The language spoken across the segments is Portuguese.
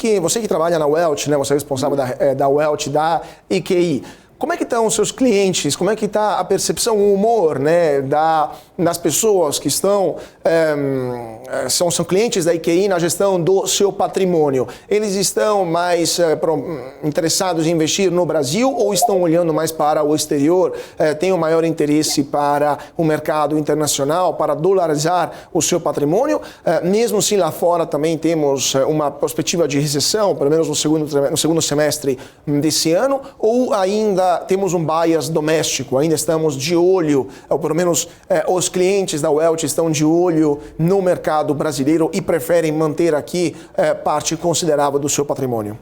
que você que trabalha na Wealth, né, você é responsável da Wealth, da EQI, como é que estão os seus clientes? Como é que está a percepção, o humor, né, das pessoas que estão são clientes da EQI na gestão do seu patrimônio? Eles estão mais interessados em investir no Brasil ou estão olhando mais para o exterior? Têm um maior interesse para o mercado internacional, para dolarizar o seu patrimônio? Mesmo se lá fora também temos uma perspectiva de recessão, pelo menos no segundo semestre desse ano, ou ainda temos um bias doméstico, ainda estamos de olho, ou pelo menos os clientes da Wealth estão de olho no mercado brasileiro e preferem manter aqui parte considerável do seu patrimônio?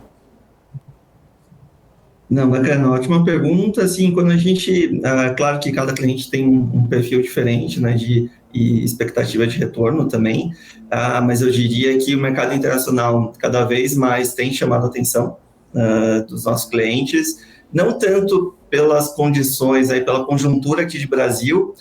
Não, bacana, ótima pergunta. Assim, quando a gente, claro que cada cliente tem um perfil diferente, né, e expectativa de retorno também, mas eu diria que o mercado internacional cada vez mais tem chamado a atenção dos nossos clientes, não tanto pelas condições, pela conjuntura aqui de Brasil,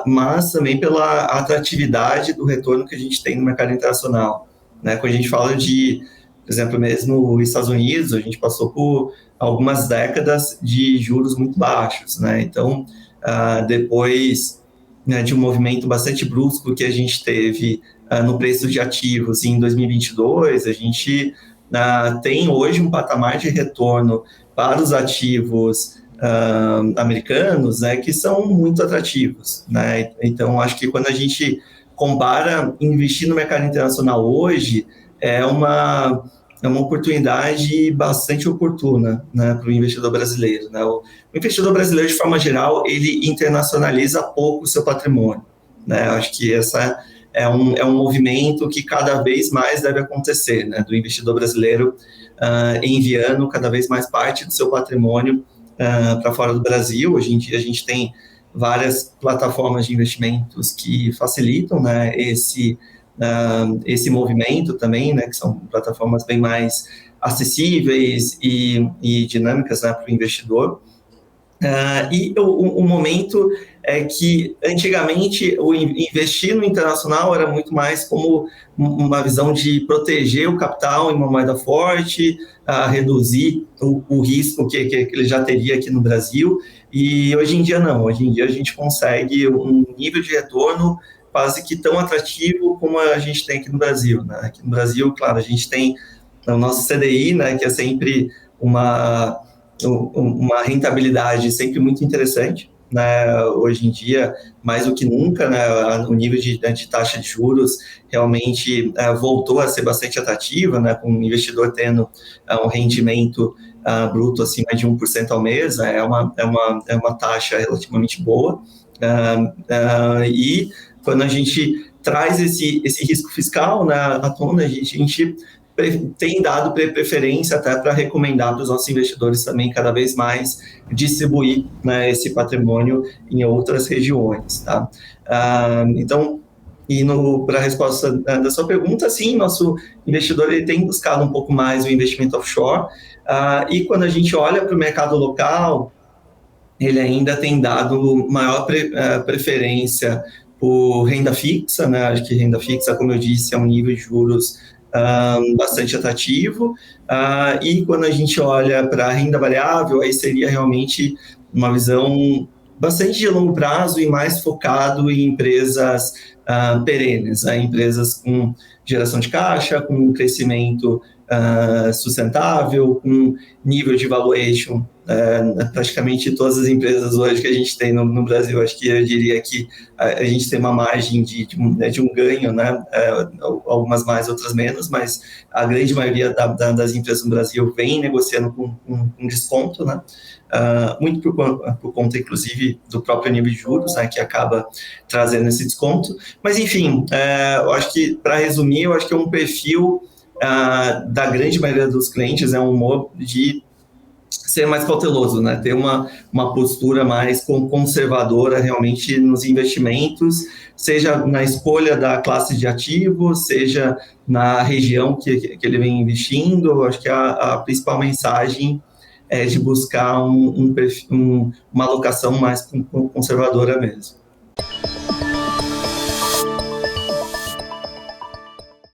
mas também pela atratividade do retorno que a gente tem no mercado internacional, né? Quando a gente fala de, por exemplo, mesmo nos Estados Unidos, a gente passou por algumas décadas de juros muito baixos, né? Então, depois, né, de um movimento bastante brusco que a gente teve no preço de ativos em 2022, a gente tem hoje um patamar de retorno para os ativos americanos, né, que são muito atrativos, né? Então, acho que quando a gente compara investir no mercado internacional hoje, é uma oportunidade bastante oportuna, né, para o investidor brasileiro, né? O investidor brasileiro, de forma geral, ele internacionaliza pouco o seu patrimônio, né? Acho que essa é um movimento que cada vez mais deve acontecer, né, do investidor brasileiro enviando cada vez mais parte do seu patrimônio para fora do Brasil. Hoje em dia a gente tem várias plataformas de investimentos que facilitam, né, esse movimento também, né, que são plataformas bem mais acessíveis e dinâmicas, né, para o investidor. E o momento é que, antigamente, o investir no internacional era muito mais como uma visão de proteger o capital em uma moeda forte, reduzir o risco que ele já teria aqui no Brasil, e hoje em dia não. Hoje em dia a gente consegue um nível de retorno quase que tão atrativo como a gente tem aqui no Brasil, né? Aqui no Brasil, claro, a gente tem o nosso CDI, né, que é sempre uma rentabilidade sempre muito interessante, né? Hoje em dia, mais do que nunca, né, o nível de taxa de juros realmente voltou a ser bastante atrativa, né, com o investidor tendo um rendimento bruto acima de 1% ao mês, é uma taxa relativamente boa, e quando a gente traz esse risco fiscal, né, à tona, a gente tem dado preferência até para recomendar para os nossos investidores também cada vez mais distribuir, né, esse patrimônio em outras regiões, tá? Então, indo para a resposta da sua pergunta, sim, nosso investidor ele tem buscado um pouco mais o investimento offshore, e quando a gente olha para o mercado local, ele ainda tem dado maior preferência por renda fixa, né? Acho que renda fixa, como eu disse, é um nível de juros bastante atrativo, e quando a gente olha para a renda variável, aí seria realmente uma visão bastante de longo prazo e mais focado em empresas perenes, né? Empresas com geração de caixa, com crescimento sustentável, com nível de valuation. Praticamente todas as empresas hoje que a gente tem no Brasil, acho que eu diria que a gente tem uma margem de um ganho, né? Algumas mais, outras menos, mas a grande maioria das empresas no Brasil vem negociando com desconto, né? Muito por conta, inclusive, do próprio nível de juros, né, que acaba trazendo esse desconto. Mas, enfim, eu acho que, para resumir, eu acho que é um perfil da grande maioria dos clientes, é um humor de ser mais cauteloso, né? Ter uma postura mais conservadora realmente nos investimentos, seja na escolha da classe de ativos, seja na região que ele vem investindo. Eu acho que a principal mensagem é de buscar uma alocação mais conservadora mesmo.